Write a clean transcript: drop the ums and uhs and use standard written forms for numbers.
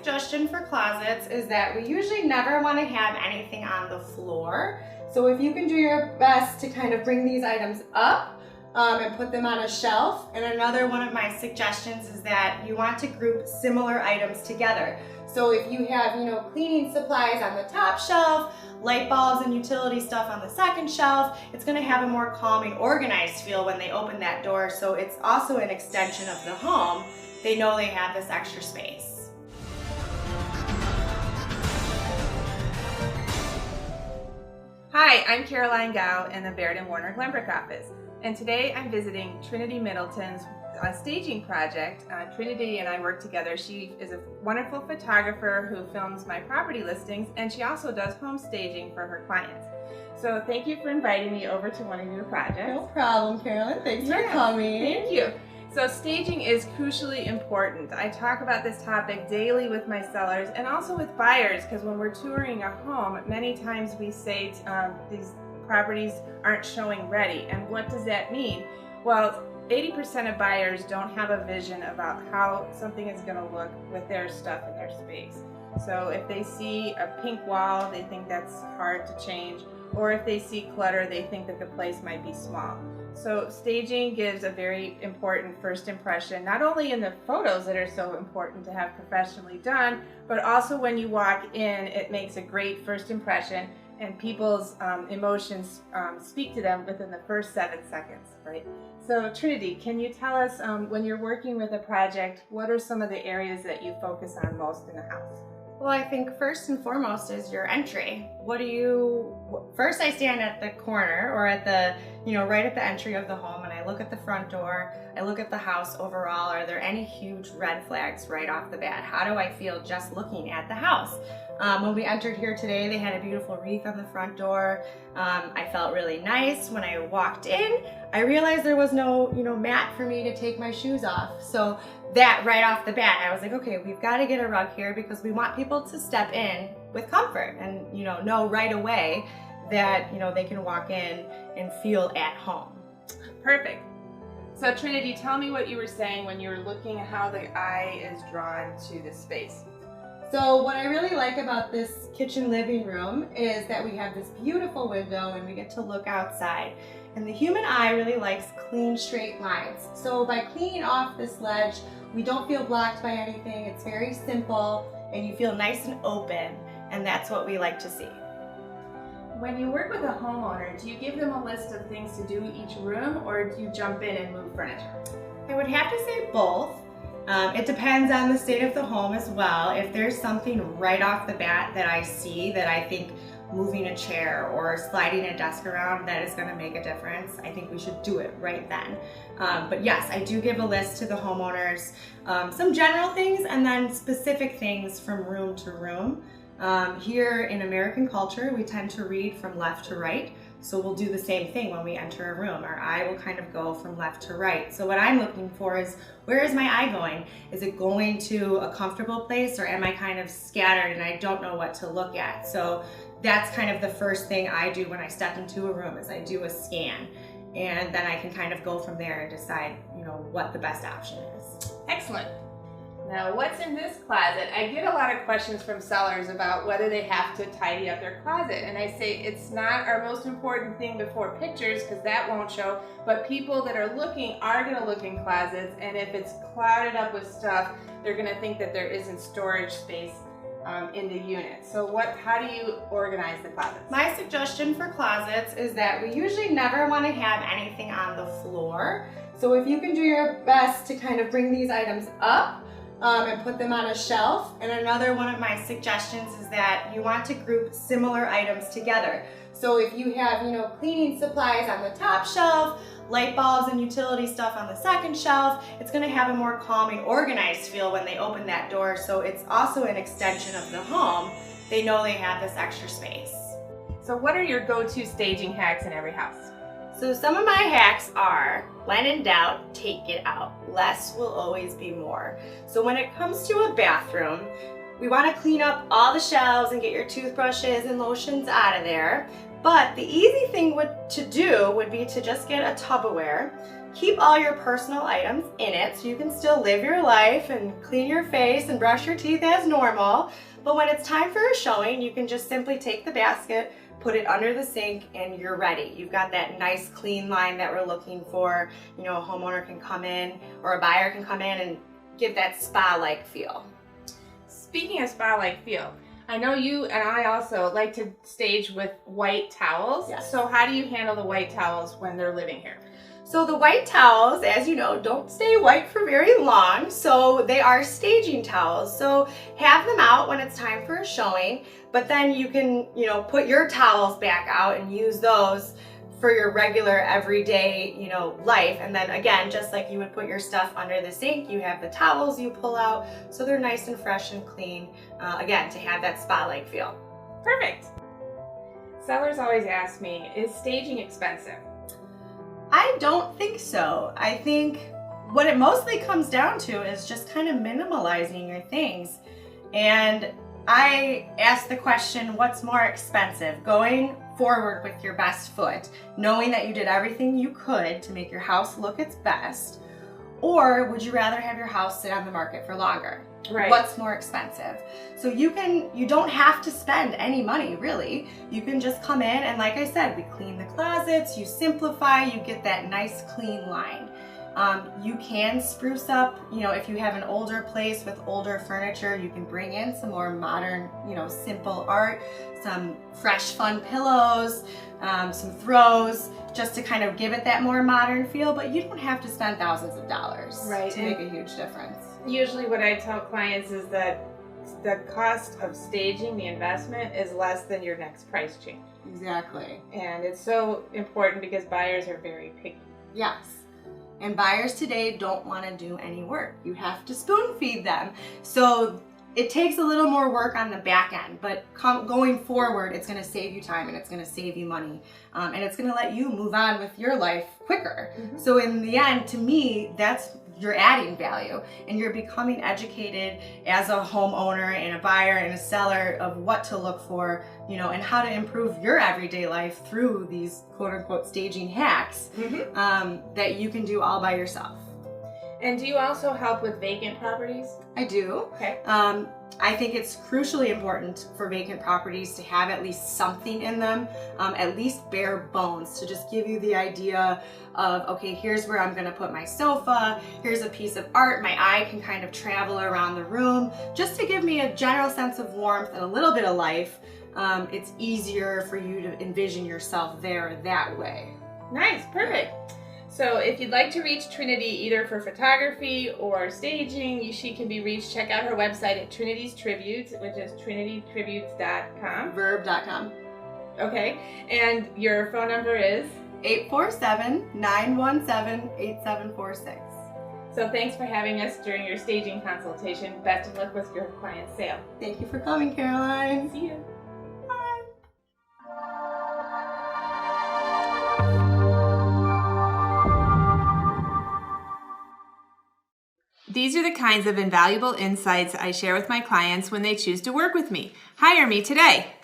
suggestion for closets is that we usually never want to have anything on the floor. So if you can do your best to kind of bring these items up and put them on a shelf. And another one of my suggestions is that you want to group similar items together. So if you have, cleaning supplies on the top shelf, light bulbs and utility stuff on the second shelf, it's going to have a more calming, organized feel when they open that door. So it's also an extension of the home. They know they have this extra space. Hi, I'm Caroline Gow in the Baird and Warner Glenbrook office, and today I'm visiting Trinity Middleton's staging project. Trinity and I work together. She is a wonderful photographer who films my property listings, and she also does home staging for her clients. So thank you for inviting me over to one of your projects. No problem, Carolyn. Thanks for coming. Thank you. So staging is crucially important. I talk about this topic daily with my sellers and also with buyers, because when we're touring a home, many times we say these properties aren't showing ready. And what does that mean? Well, 80% of buyers don't have a vision about how something is going to look with their stuff in their space. So if they see a pink wall, they think that's hard to change. Or if they see clutter, they think that the place might be small. So staging gives a very important first impression, not only in the photos that are so important to have professionally done, but also when you walk in, it makes a great first impression, and people's emotions speak to them within the first 7 seconds, right? So Trinity, can you tell us, when you're working with a project, what are some of the areas that you focus on most in the house? Well, I think first and foremost is your entry. First I stand at the corner or at the, right at the entry of the home, and I look at the front door, I look at the house overall. Are there any huge red flags right off the bat? How do I feel just looking at the house? When we entered here today, they had a beautiful wreath on the front door. I felt really nice. When I walked in, I realized there was no, mat for me to take my shoes off. So that right off the bat, I was like, okay, we've got to get a rug here because we want people to step in with comfort and, know right away that, they can walk in and feel at home. Perfect. So Trinity, tell me what you were saying when you were looking at how the eye is drawn to the space. So what I really like about this kitchen living room is that we have this beautiful window and we get to look outside. And the human eye really likes clean, straight lines. So by cleaning off this ledge, we don't feel blocked by anything. It's very simple and you feel nice and open, and that's what we like to see. When you work with a homeowner, do you give them a list of things to do each room, or do you jump in and move furniture? I would have to say both. It depends on the state of the home as well. If there's something right off the bat that I see that I think moving a chair or sliding a desk around that is going to make a difference, I think we should do it right then. But yes, I do give a list to the homeowners, some general things and then specific things from room to room. Here in American culture, we tend to read from left to right. So we'll do the same thing when we enter a room. Our eye will kind of go from left to right. So what I'm looking for is, where is my eye going? Is it going to a comfortable place, or am I kind of scattered and I don't know what to look at? So that's kind of the first thing I do when I step into a room, is I do a scan. And then I can kind of go from there and decide, what the best option is. Excellent. Now, what's in this closet? I get a lot of questions from sellers about whether they have to tidy up their closet. And I say it's not our most important thing before pictures, because that won't show. But people that are looking are going to look in closets. And if it's clouded up with stuff, they're going to think that there isn't storage space in the unit. So how do you organize the closets? My suggestion for closets is that we usually never want to have anything on the floor. So if you can do your best to kind of bring these items up, and put them on a shelf. And another one of my suggestions is that you want to group similar items together. So if you have, cleaning supplies on the top shelf, light bulbs and utility stuff on the second shelf, it's going to have a more calming, organized feel when they open that door. So it's also an extension of the home. They know they have this extra space. So what are your go-to staging hacks in every house? So some of my hacks are, when in doubt, take it out. Less will always be more. So when it comes to a bathroom, we want to clean up all the shelves and get your toothbrushes and lotions out of there. But the easy thing to do would be to just get a Tupperware, keep all your personal items in it so you can still live your life and clean your face and brush your teeth as normal. But when it's time for a showing, you can just simply take the basket, put it under the sink, and you're ready. You've got that nice clean line that we're looking for. You know, a homeowner can come in or a buyer can come in and give that spa-like feel. Speaking of spa-like feel, I know you and I also like to stage with white towels. Yes. So how do you handle the white towels when they're living here? So the white towels, as you know, don't stay white for very long, so they are staging towels. So have them out when it's time for a showing, but then you can, you know, put your towels back out and use those for your regular everyday, you know, life. And then again, just like you would put your stuff under the sink, you have the towels you pull out so they're nice and fresh and clean, again, to have that spa-like feel. Perfect. Sellers always ask me, is staging expensive? I don't think so. I think what it mostly comes down to is just kind of minimalizing your things. And I ask the question, what's more expensive? Going forward with your best foot, knowing that you did everything you could to make your house look its best, or would you rather have your house sit on the market for longer? Right. What's more expensive? So you don't have to spend any money, really. You can just come in and, like I said, we clean the closets, you simplify, you get that nice clean line. You can spruce up, you know, if you have an older place with older furniture, you can bring in some more modern, you know, simple art, some fresh, fun pillows, some throws, just to kind of give it that more modern feel, but you don't have to spend thousands of dollars to make a huge difference. Usually what I tell clients is that the cost of staging, the investment, is less than your next price change. Exactly. And it's so important because buyers are very picky. Yes. And buyers today don't want to do any work. You have to spoon feed them. So it takes a little more work on the back end, but going forward, it's going to save you time and it's going to save you money. And it's going to let you move on with your life quicker. Mm-hmm. So in the end, to me, you're adding value and you're becoming educated as a homeowner and a buyer and a seller of what to look for, you know, and how to improve your everyday life through these quote unquote staging hacks that you can do all by yourself. And do you also help with vacant properties? I do. Okay. I think it's crucially important for vacant properties to have at least something in them, at least bare bones, to just give you the idea of, okay, here's where I'm going to put my sofa, here's a piece of art, my eye can kind of travel around the room, just to give me a general sense of warmth and a little bit of life. It's easier for you to envision yourself there that way. Nice, perfect. So if you'd like to reach Trinity either for photography or staging, she can be reached. Check out her website at Trinity's Tributes, which is trinitytributes.com. Verb.com. Okay. And your phone number is? 847-917-8746. So thanks for having us during your staging consultation. Best of luck with your client sale. Thank you for coming, Caroline. See you. These are the kinds of invaluable insights I share with my clients when they choose to work with me. Hire me today.